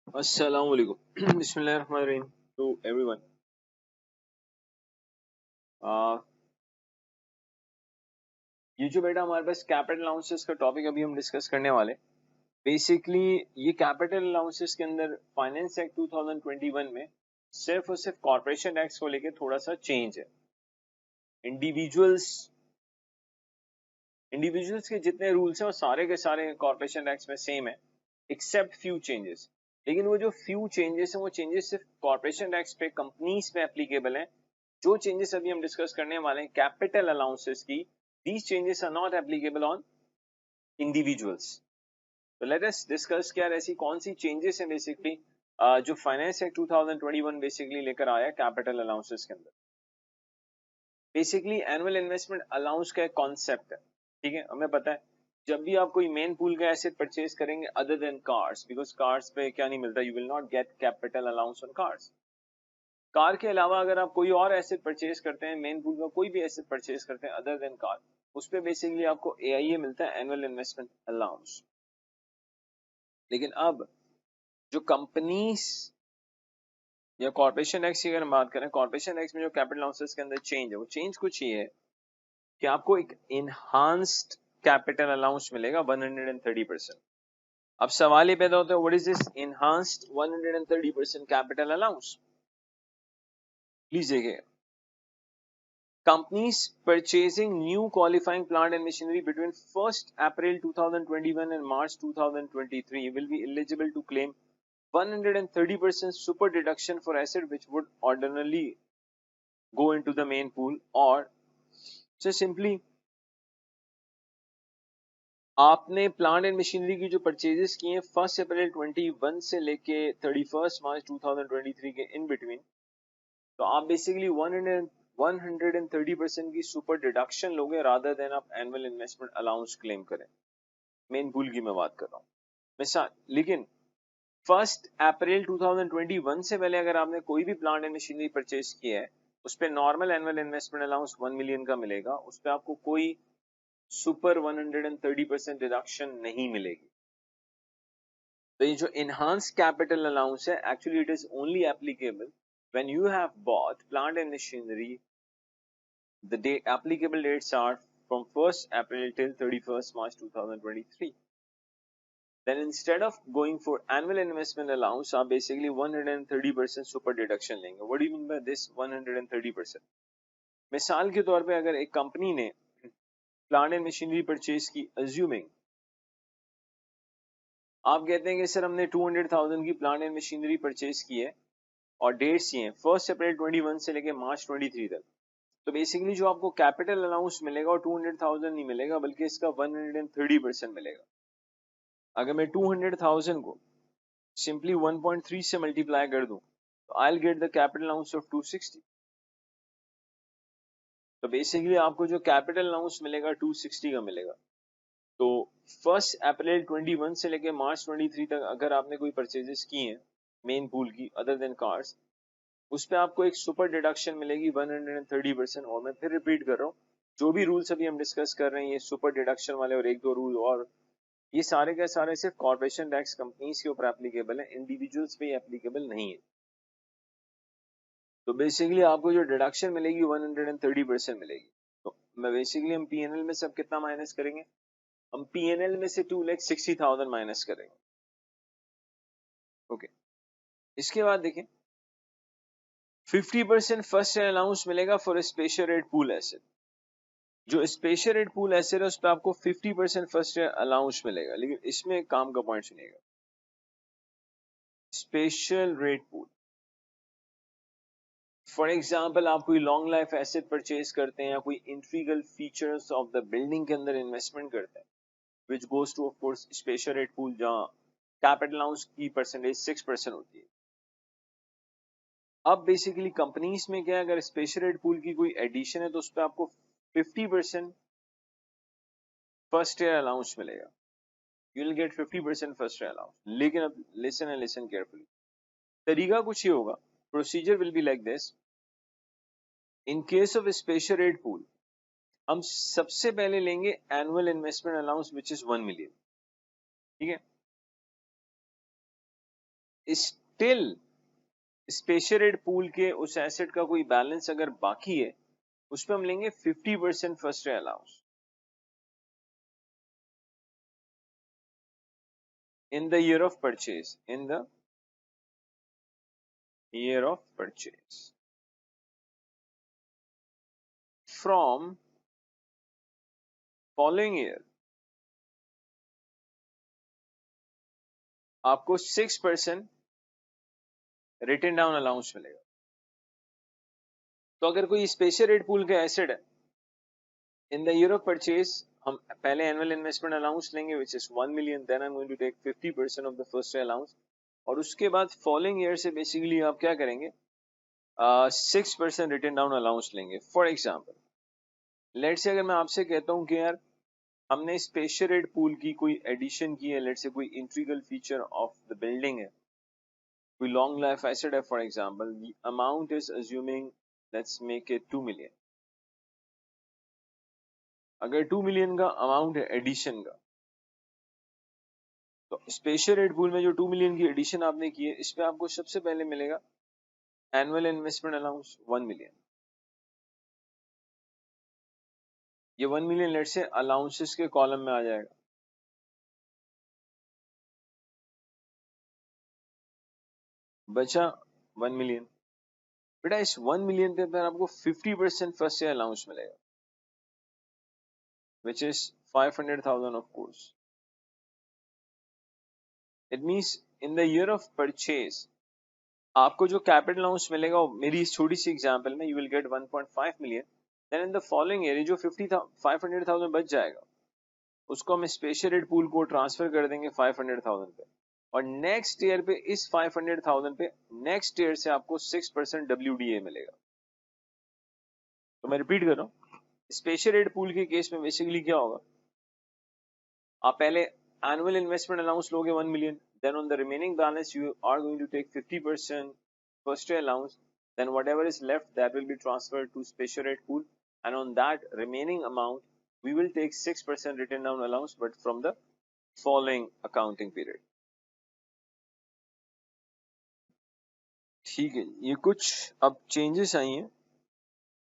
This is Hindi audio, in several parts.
अस्सलाम वालेकुम बिस्मिल्लाहिर्रहमानिर्रहीम टू एवरीवन। ये जो बेटा हमारे पास कैपिटल अलाउंसेस का टॉपिक अभी हम डिस्कस करने वाले, बेसिकली ये कैपिटल अलाउंसेस के अंदर फाइनेंस एक्ट 2021 में सिर्फ और सिर्फ कॉर्पोरेशन टैक्स को लेके थोड़ा सा चेंज है। इंडिविजुअल्स इंडिविजुअल्स के जितने रूल्स हैं वो सारे के सारे कॉर्पोरेशन टैक्स में सेम है, एक्सेप्ट फ्यू चेंजेस। लेकिन वो जो फ्यू चेंजेस हैं वो चेंजेस सिर्फ कॉर्पोरेशन टैक्स पे, कंपनीज पे एप्लीकेबल हैं। जो चेंजेस अभी हम डिस्कस करने वाले हैं कैपिटल अलाउंसेस की, these changes are not applicable on individuals. So let us discuss क्या ऐसी कौन सी चेंजेस हैं बेसिकली जो फाइनेंस एक्ट 2021 बेसिकली लेकर आया कैपिटल अलाउंसेस के अंदर। बेसिकली एनुअल इन्वेस्टमेंट अलाउंस का एक कॉन्सेप्ट है, ठीक है। हमें पता है जब भी आप कोई मेन पूल का एसेट परचेज करेंगे other than cars, because cars पे क्या नहीं मिलता, you will not get capital allowance on cars. Car के अलावा अगर आप कोई और एसेट परचेज करते हैं, मेन पूल का कोई भी एसेट परचेज करते हैं अदर देन कार, उस पे बेसिकली आपको एआईए मिलता है, एनुअल इन्वेस्टमेंट अलाउंस। लेकिन अब जो कंपनीज या कॉर्पोरेशन एक्ट की अगर हम बात करें, कॉर्पोरेशन एक्ट में जो कैपिटल अलाउंसेस के अंदर चेंज है, वो चेंज कुछ ये है कि आपको एक इनहांस्ड कैपिटल अलाउंस मिलेगा 130%। अब सवाल ये पैदा होता है, what is this enhanced 130% capital allowance. Please देखिए, companies purchasing new qualifying plant and machinery between 1st April 2021 and March 2023 will be eligible to claim 130% super deduction for asset which would ordinarily go into the main pool, or so simply आपने प्लांट एंड मशीनरी की जो परचेजेस किए हैं 1 अप्रैल 21 से लेके 31 मार्च 2023 के इन बिटवीन, तो आप बेसिकली 130% की सुपर डिडक्शन लोगे रादर देन आप एनुअल इन्वेस्टमेंट अलाउंस क्लेम करें। मेन पूल की मैं बात कर रहा हूँ मिसाल। लेकिन 1 अप्रैल 2021 से पहले अगर आपने कोई भी प्लांट एंड मशीनरी परचेज किया है, उस पर normal annual investment allowance 1 million का मिलेगा, उस पर आपको कोई सुपर 130% डिडक्शन नहीं मिलेगी। तो ये जो इनहांस कैपिटल अलाउंस है, actually it is only applicable when you have bought plant and machinery. The applicable dates are from 1st April till 31st March 2023. Then instead of going for annual investment allowance, आप basically 130% super deduction लेंगे। What do you mean by this 130%? मिसाल के तौर पे अगर एक कंपनी ने प्लांट एंड मशीनरी परचेज की, अज्यूमिंग आप कहते हैं कि सर हमने 200,000 की प्लांट एंड मशीनरी परचेज की है और डेट्स ये हैं 1 अप्रैल 21 से लेके मार्च 23 तक, तो बेसिकली जो आपको कैपिटल अलाउंस मिलेगा वो 200,000 नहीं मिलेगा, बल्कि इसका 130% मिलेगा। अगर मैं 200,000 को सिंपली 1.3 से मल्टीप्लाई कर दूं तो I will get the capital allowance of 260। तो बेसिकली आपको जो कैपिटल अलाउंस मिलेगा 260 का मिलेगा। तो 1 अप्रैल 21 से लेके मार्च 23 तक अगर आपने कोई परचेजेस की हैं मेन पूल की अदर देन कार्स, उस पे आपको एक सुपर डिडक्शन मिलेगी 130%। और मैं फिर रिपीट कर रहा हूँ, जो भी रूल्स अभी हम डिस्कस कर रहे हैं ये सुपर डिडक्शन वाले और एक दो रूल और, ये सारे के सारे सिर्फ कॉर्पोरेशन टैक्स कंपनीज के ऊपर एप्लीकेबल है, इंडिविजुअल्स पे एप्लीकेबल नहीं है। तो बेसिकली आपको जो डिडक्शन मिलेगी 130% मिलेगी। तो मैं बेसिकली हम पीएनएल में सब कितना माइनस करेंगे, हम पीएनएल में से 2,60,000 माइनस करेंगे। ओके, इसके बाद देखें 50% फर्स्ट अलाउंस मिलेगा for special rate pool asset. जो स्पेशल रेट पूल एसेट है उस पर आपको 50% फर्स्ट अलाउंस मिलेगा। लेकिन इसमें एक काम का पॉइंट सुनिएगा, special rate pool for example आप कोई लॉन्ग लाइफ एसेट परचेज करते हैं या कोई integral features of the building के अंदर इन्वेस्टमेंट करते हैं, which goes to of course special rate pool जहाँ कैपिटल अलाउंस की परसेंटेज 6% होती है। अब बेसिकली कंपनीज में क्या है, अगर स्पेशल रेट पूल की कोई एडिशन है तो उस पर आपको 50% फर्स्ट ईयर अलाउंस मिलेगा, you will gate 50% first year allowance. लेकिन अब लिसन एंड लिसन केयरफुली, तरीका कुछ ही होगा, procedure will be like this. In case of special rate pool हम सबसे पहले लेंगे annual investment allowance which is 1 million, ठीक है। स्टिल स्पेशल पूल के उस एसेट का कोई बैलेंस अगर बाकी है, उस पर हम लेंगे 50% first year allowance in the year of purchase, in the year of purchase from following year आपको 6% रिटन डाउन अलाउंस मिलेगा। तो अगर कोई स्पेशल रेट पूल का एसेट है, in the year of purchase हम पहले एनुअल इन्वेस्टमेंट अलाउंस लेंगे which is 1 million, then I am going to take 50% of the first year allowance, और उसके बाद फॉलोइंग ईयर से बेसिकली आप क्या करेंगे, 6% रिटन डाउन अलाउंस लेंगे। फॉर एग्जाम्पल लेट से अगर मैं आपसे कहता हूँ कि यार हमने स्पेशल रेट पूल की कोई एडिशन की है, लेट से कोई integral feature of the building है, कोई लॉन्ग लाइफ एसेट है, for example the amount is assuming let's make it 2 million. अगर 2 मिलियन का अमाउंट है एडिशन का, तो स्पेशल रेट पूल में जो 2 मिलियन की एडिशन आपने की है, इस पे आपको सबसे पहले मिलेगा एनुअल इन्वेस्टमेंट अलाउंस 1 मिलियन। ये 1 मिलियन लेट से अलाउंसेस के कॉलम में आ जाएगा। बचा 1 मिलियन। बेटा इस 1 मिलियन के अंदर आपको 50% फर्स्ट ईयर अलाउंस मिलेगा which is 500,000 of course. It means in the year of purchase आपको जो कैपिटल अलाउंस मिलेगा, मेरी इस छोटी सी एग्जांपल में, you will get 1.5 million, then in the following year जो 500,000 बच जाएगा, उसको हम स्पेशल रेट पूल को ट्रांसफर कर देंगे 500,000 पे, और नेक्स्ट ईयर पे इस 500,000 पे नेक्स्ट ईयर से आपको 6% WDA मिलेगा। तो मैं रिपीट कर रहा हूँ, स्पेशल रेट पूल के केस में बेसिकली क्या होगा, आप पहले एनुअल इन्वेस्टमेंट अलाउंस लोगे 1 million, then on the remaining balance you are going to take 50% first year allowance, then whatever is left that will be transferred to special rate pool, and on that remaining amount we will take 6% written down allowance but from the following accounting period। ठीक है, ये कुछ अब चेंजेस आई हैं,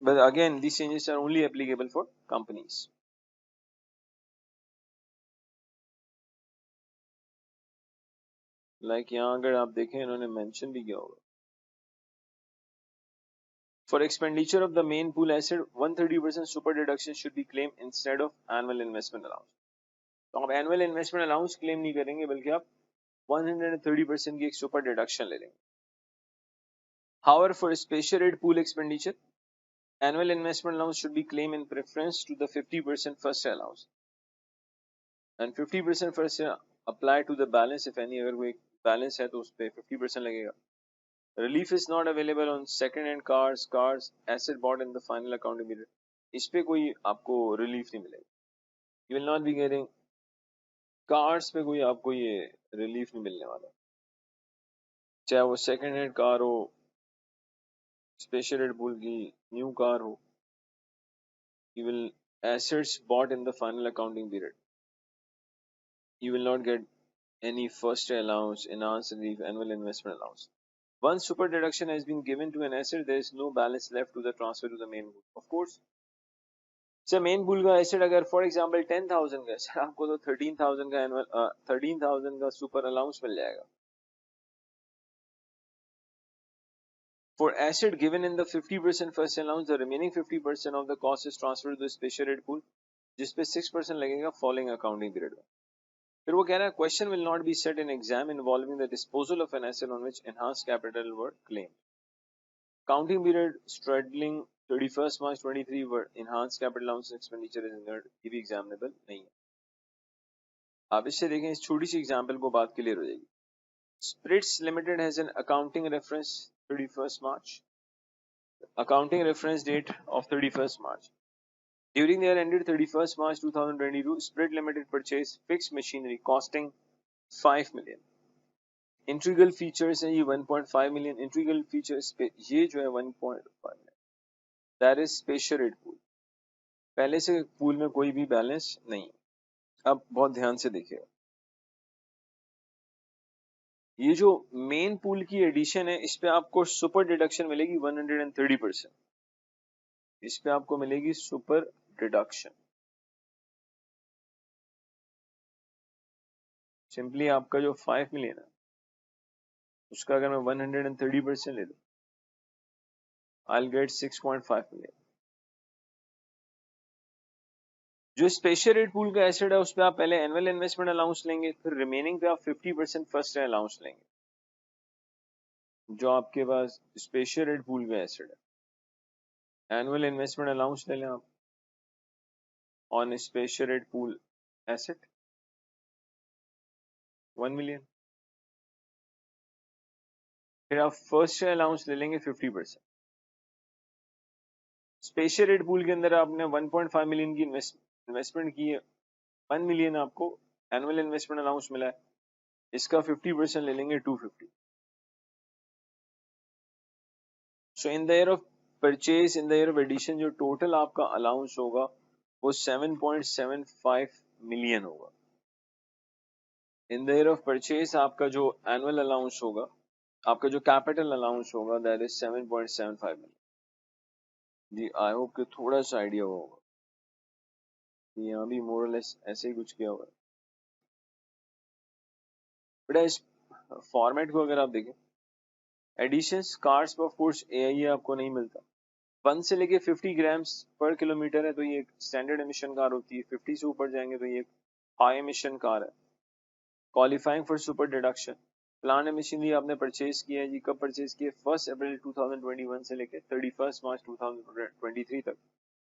but again these changes are only applicable for companies। Like यहाँ अगर आप देखें इन्होंने मेंशन भी किया होगा, for expenditure of the main pool asset 130% super deduction should be claimed instead of annual investment allowance। तो आप एनुअल इन्वेस्टमेंट अलाउंस क्लेम नहीं करेंगे, बल्कि आप 130% की एक सुपर डिडक्शन ले लेंगे। However, for special rate pool expenditure, annual investment allowance should be claimed in preference to the 50% first year allowance, and 50% first year apply to the balance if any, अगर कोई बैलेंस है तो उस पे 50% लगेगा। Relief is not available on second hand cars asset bought in the final accounting period। इस पे कोई आपको रिलीफ नहीं मिलेगा। You will not be getting cars पे कोई आपको ये रिलीफ नहीं मिलने वाला, चाहे वो सेकंड हैंड कार हो, स्पेशल रेट पूल की न्यू कार हो। You will assets bought in the final accounting period, you will not get any first year allowance, enhanced relief, annual investment allowance। Once super deduction has been given to an asset, there is no balance left to the transfer to the main pool। Of course, sir main pool का एसेट अगर फॉर एग्जांपल 10,000 का सर, आपको तो 13,000 का एनुअल 13,000 का सुपर अलाउंस मिल जाएगा। For asset given in the 50% first allowance, the remaining 50% of the cost is transferred to the special rate pool, जिसपे 6% लगेगा फॉलोइंग अकाउंटिंग पीरियड में। फिर वो कह रहा है question will not be set in exam involving the disposal of an asset on which enhanced capital were claimed. Counting period straddling 31st March 23 were enhanced capital allowance expenditure is incurred, ये भी एग्जामिनेबल नहीं है। आप इससे देखें, इस छोटी सी एग्जांपल को बात क्लियर हो जाएगी। स्प्रिट्स limited has an accounting reference 31st March, accounting reference date of 31st March. During the year ended 31st March 2022, Spirit Limited purchased fixed machinery costing 5 million. Integral features है ये 1.5 million. Integral features ये जो है 1.5 million. That is special rate pool. पहले से पूल में कोई भी बैलेंस नहीं। अब बहुत ध्यान से देखिएगा, ये जो मेन पूल की एडिशन है इस पे आपको सुपर डिडक्शन मिलेगी 130%। इस पे आपको मिलेगी सुपर डिडक्शन। सिंपली आपका जो 5 मिलियन है उसका अगर मैं 130% ले लूं, I'll get 6.5 मिलियन। जो स्पेशल रेट पूल का एसेट है उस पे आप पहले एनुअल इन्वेस्टमेंट अलाउंस लेंगे, फिर रिमेनिंग पे आप 50% फर्स्ट अलाउंस लेंगे। जो आपके पास स्पेशल रेट पूल का एसेट है, एनुअल इन्वेस्टमेंट अलाउंस ले लें आप on special rate pool asset 1 million. फिर आप फर्स्ट अलाउंस ले लेंगे 50%। स्पेशल रेट पूल के अंदर आपने 1.5 मिलियन की इन्वेस्टमेंट की है, 1 मिलियन आपको एनुअल इन्वेस्टमेंट अलाउंस मिला है, इसका 50% ले लेंगे 250। So in the year of purchase, in the year of addition जो टोटल आपका अलाउंस होगा वो 7.75 मिलियन होगा। In the year of purchase आपका जो एनुअल अलाउंस होगा, आपका जो कैपिटल अलाउंस होगा दैट इज 7.75 मिलियन। जी आई होप कि थोड़ा सा आइडिया होगा, यहाँ भी मोरलेस ऐसे ही कुछ किया हुआ है। बेटा इस फॉर्मेट को अगर आप देखें, additions cars of course AIA आपको नहीं मिलता। 1 से लेके 50 ग्राम्स पर किलोमीटर है तो ये एक स्टैंडर्ड एमिशन कार होती है, 50 से ऊपर जाएंगे तो ये एक हाई एमिशन कार है। Qualifying for super deduction, plan machinery आपने परचेज किया है जी, कब परचेज किया? 1 अप्रैल 2021 से लेके 31 मार्च 2023 तक,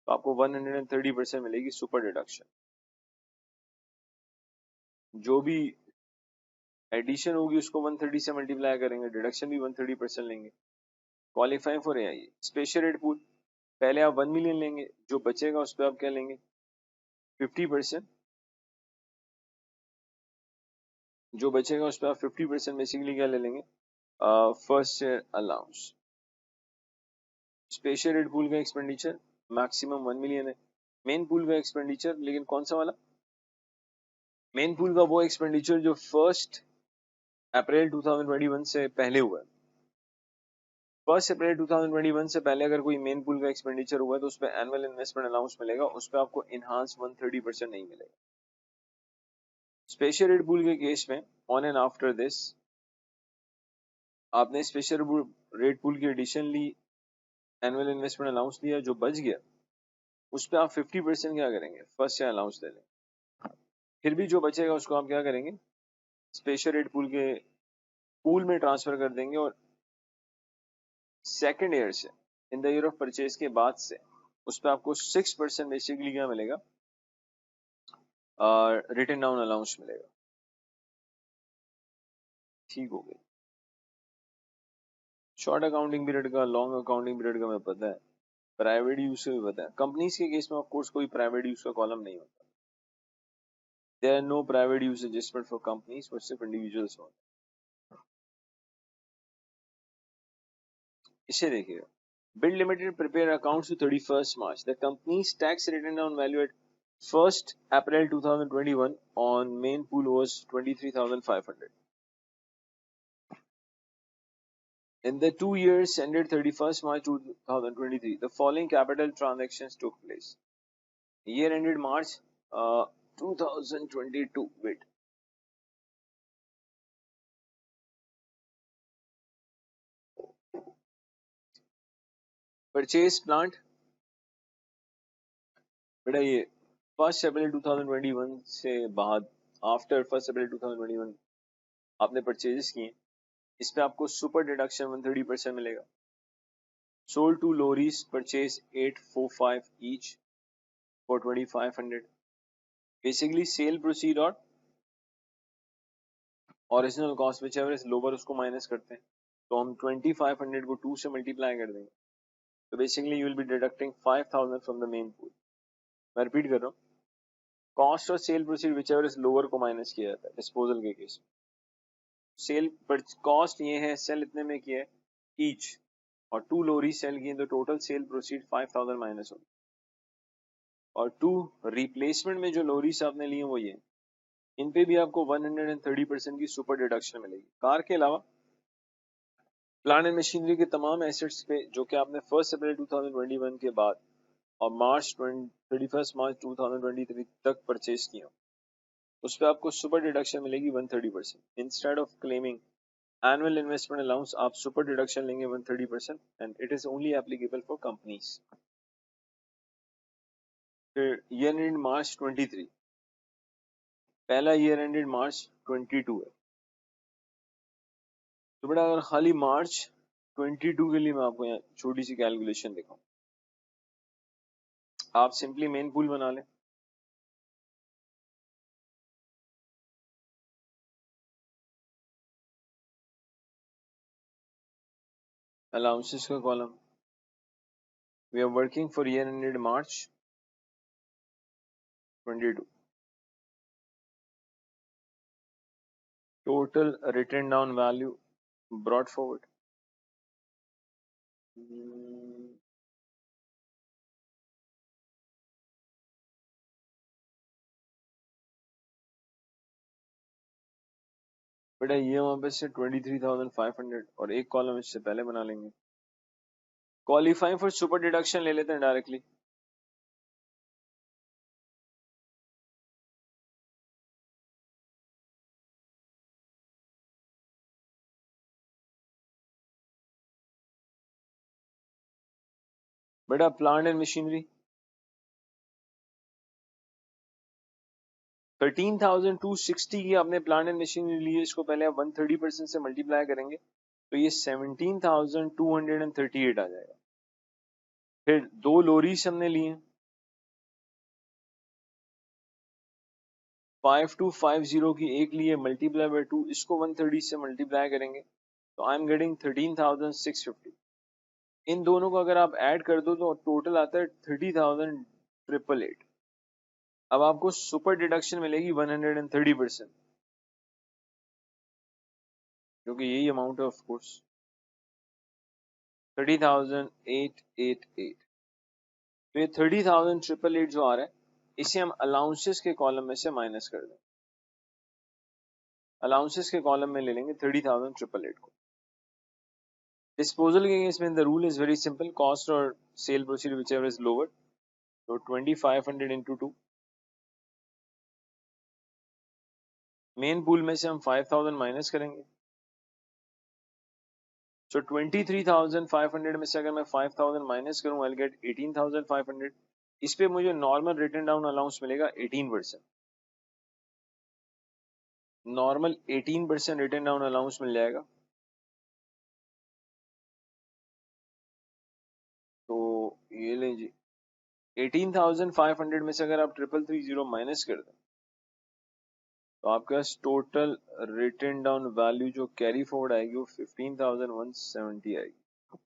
तो आपको 130% मिलेगी सुपर डिडक्शन। जो भी एडिशन होगी उसको 130 से मल्टीप्लाई करेंगे, डिडक्शन भी 130% लेंगे। Qualifying for AI special rate pool, पहले आप 1 मिलियन लेंगे, जो बचेगा उस पर आप क्या लेंगे 50%, जो बचेगा उस पर आप 50% बेसिकली क्या ले लेंगे first year allowance. Special rate pool का एक्सपेंडिचर मैक्सिमम 1 मिलियन है। मेन पूल का एक्सपेंडिचर लेकिन कौन सा वाला? मेन पूल का वो एक्सपेंडिचर जो 1 अप्रैल 2021 से पहले हुआ है। 1 अप्रैल 2021 से पहले अगर कोई मेन पूल का एक्सपेंडिचर हुआ है तो उस पर एनुअल इन्वेस्टमेंट अलाउंस मिलेगा, उस पर आपको इनहांस 130% नहीं मिलेगा। स्पेशल रेट पूल के केस में ऑन एंड आफ्टर दिस आपने स्पेशल रेट पूल की एडिशन ली, एनुअल इन्वेस्टमेंट अलाउंस लिया, जो बच गया उस पर आप 50% क्या करेंगे फर्स्ट ईयर अलाउंस ले लें। फिर भी जो बचेगा उसको आप क्या करेंगे स्पेशल रेट पूल के पूल में ट्रांसफर कर देंगे, और सेकेंड ईयर से इन द ईयर ऑफ परचेज के बाद से उस पर आपको 6% बेसिकली क्या मिलेगा रिटन डाउन अलाउंस मिलेगा। ठीक हो गई। शॉर्ट अकाउंटिंग पीरियड का, लॉन्ग अकाउंटिंग पीरियड का मैं पता है, प्राइवेट यूज से भी पता है। कंपनीज के केस में ऑफ कोर्स कोई प्राइवेट यूज का कॉलम नहीं होता। There are no private use adjustment for companies, but सिर्फ इंडिविजुअल्स होते हैं। इसे देखिएगा, Bill Limited prepare accounts to 31st March. The company's tax return on value at 1st April 2021 on main pool was 23,500. In the 2 years ended 31st March 2023, the following capital transactions took place. Year ended March 2022. Wait. Purchase plant. बेटा ये 1 अप्रैल 2021 से बाद, आफ्टर 1 अप्रैल 2021 आपने परचेजेस किए, इस पे आपको सुपर डिडक्शन 130% मिलेगा। Sold 2 lorries, purchase 845 each for 2500. Basically sale proceed और original cost whichever is lower उसको माइनस करते हैं, तो हम 2500 को 2 से मल्टीप्लाई कर देंगे, तो basically you will be deducting 5000 from the main pool. मैं रिपीट कर रहा हूँ, कॉस्ट और sale proceed whichever is lower को माइनस किया जाता है डिस्पोजल के केस में। सेल कॉस्ट ये है, सेल इतने में किया है ईच, और 2 लोरी सेल की तो टोटल सेल प्रोसीड 5000 माइनस होगी, और 2 रिप्लेसमेंट में जो लोरीज आपने लिए वो ये इन पे भी आपको 130% की सुपर डिडक्शन मिलेगी। कार के अलावा प्लांट एंड मशीनरी के तमाम एसेट्स पे जो कि आपने 1 अप्रैल 2021 के बाद और 31 मार्च 2023 तक परचेज किया, उस पर आपको सुपर डिडक्शन मिलेगी 130%। Instead of claiming annual investment allowance, आप सुपर डिडक्शन लेंगे 130% and it is only applicable for companies. फिर ईयर एंड मार्च 23, पहला ईयर एंडेड मार्च 22 है। तो बेटा अगर खाली मार्च 22 के लिए मैं आपको यहाँ छोटी सी कैलकुलेशन दिखाऊं, आप सिंपली मेन पूल बना लें। अलाउंसेस का column, we are working for year ended March 22। Total written down value brought forward, बेटा ये वहां पे से 23,500 और एक कॉलम इससे पहले बना लेंगे। क्वालिफाइंग फॉर सुपर डिडक्शन ले लेते हैं डायरेक्टली। बेटा प्लांट एंड मशीनरी 13,260 की आपने प्लांट एंड मशीनरी ली है, इसको पहले आप 130% से मल्टीप्लाई करेंगे तो ये 17,238 आ जाएगा। फिर दो लोरीज हमने ली हैं 5250 की, एक लिए मल्टीप्लाई बाय 2, इसको 130 से मल्टीप्लाई करेंगे तो आई एम गेटिंग 13,650। इन दोनों को अगर आप ऐड कर दो तो टोटल आता है 30,888। अब आपको सुपर डिडक्शन मिलेगी 130%, क्योंकि यही अमाउंट है ऑफ कोर्स 30,888। तो ये 30,888 जो आ रहा है इसे हम अलाउंसेस के कॉलम में से माइनस कर दें। अलाउंसेस के कॉलम में ले लेंगे 30,888 को। डिस्पोजल के केस में the rule is very simple, cost और sale proceed whichever is lower, तो 2500 इंटू 2। मेन पूल में से हम 5,000 माइनस करेंगे, सो 23,500 में से अगर मैं 5,000 माइनस करूं आई विल गेट 18,500। इस पे मुझे नॉर्मल रिटर्न डाउन अलाउंस मिलेगा 18%। नॉर्मल 18% रिटर्न डाउन अलाउंस मिल जाएगा। तो ये लें जी, 18,500 में से अगर आप 3330 माइनस कर दें तो आपके पास टोटल रिटर्न डाउन वैल्यू जो कैरी फॉरवर्ड आएगी वो 15,170 आएगी।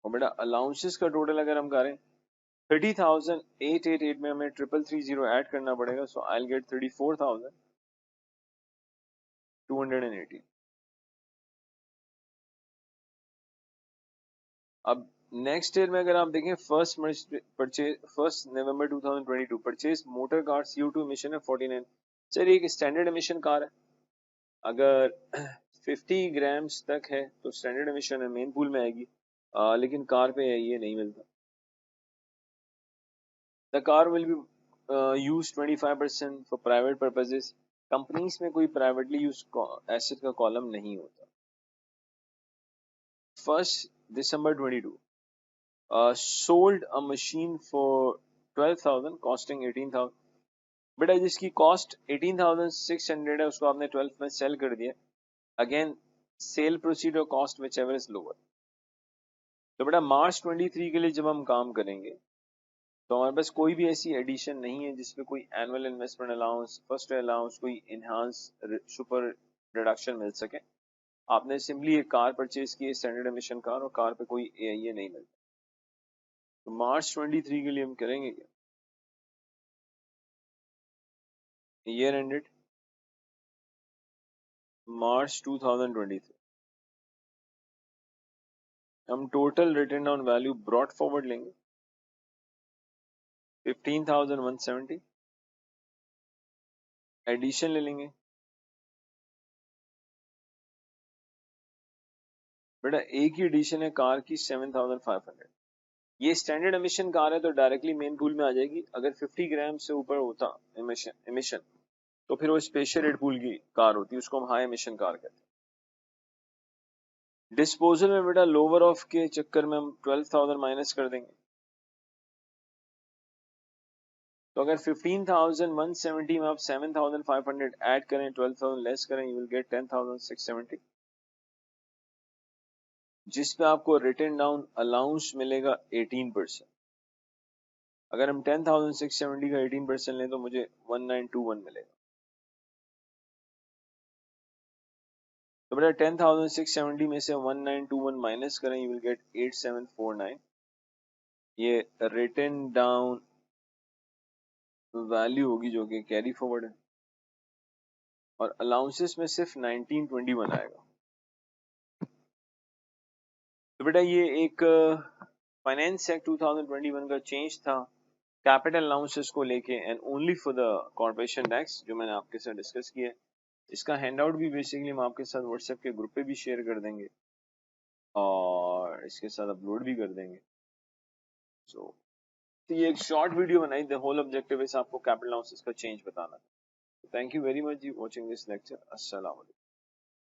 और बेटा अलाउंसेस का टोटल अगर हम करें 30,888 में हमें 3330 ऐड करना पड़ेगा, सो आई विल गेट 34,280। अब नेक्स्ट ईयर में अगर आप देखें first November 2022 purchase motor car CO2 emission है 49। सर एक स्टैंडर्ड इमिशन कार है, अगर 50 ग्राम्स तक है तो स्टैंडर्ड इमिशन है, मेन पूल में आएगी, लेकिन कार पे ये नहीं मिलता। The car will be use 25% for private purposes. Companies में कोई प्राइवेटली यूज एसेट का कॉलम नहीं होता। 1 दिसंबर 22 sold a machine for 12,000 costing 18,000। बेटा जिसकी कॉस्ट 18,600 है उसको आपने 12 में सेल कर दिया, अगेन सेल प्रोसीड और cost which ever is lower. तो बेटा मार्च 23 के लिए जब हम काम करेंगे तो हमारे पास कोई भी ऐसी एडिशन नहीं है जिसमें कोई annual investment allowance, first allowance, कोई इनहांस सुपर डिडक्शन मिल सके। आपने सिंपली एक कार परचेज की, स्टैंडर्ड एमिशन कार, और कार पे कोई AIA नहीं मिलता। तो मार्च 23 के लिए हम करेंगे क्या, ईयर एंडेड मार्च 2023, हम total return on value brought forward लेंगे 15,170 एडिशन ले लेंगे बेटा, एक ही एडिशन है कार की 7,500। ये स्टैंडर्ड एमिशन कार है तो डायरेक्टली मेन पूल में आ जाएगी। अगर 50 ग्राम से ऊपर होता एमिशन तो फिर वो स्पेशल रेड पूल की कार होती, उसको हम हाई एमिशन कार कहते हैं। डिस्पोजल में बेटा लोअर ऑफ के चक्कर में हम 12,000 माइनस कर देंगे, तो अगर 15,170 में आप 7,500 ऐड करें, 12,000 लेस करें, यू विल गेट 10,670, जिस पे आपको रिटर्न डाउन अलाउंस मिलेगा 18%। अगर हम 10,670 का 18% लें तो मुझे 1921 मिलेगा। तो बेटा 10,670 में से 1921 माइनस करें, यू विल गेट 8749। ये रिटर्न डाउन वैल्यू होगी जो कि कैरी फॉरवर्ड है, और अलाउंसेस में सिर्फ 1921 आएगा। तो बेटा ये एक फाइनेंस एक्ट 2021 का चेंज था कैपिटल अलाउंसेस को लेके and only for the corporation tax, जो मैंने आपके साथ डिस्कस किया है। इसका हैंडआउट भी बेसिकली हम आपके साथ व्हाट्सएप के ग्रुप पे भी शेयर कर देंगे और इसके साथ अपलोड भी कर देंगे। सो तो ये एक शॉर्ट वीडियो बनाई, द होल ऑब्जेक्टिव इज आपको कैपिटल अलाउंसेस का चेंज बताना। थैंक यू वेरी मच जी वॉचिंग दिस लेक्चर। अस्सलाम वालेकुम।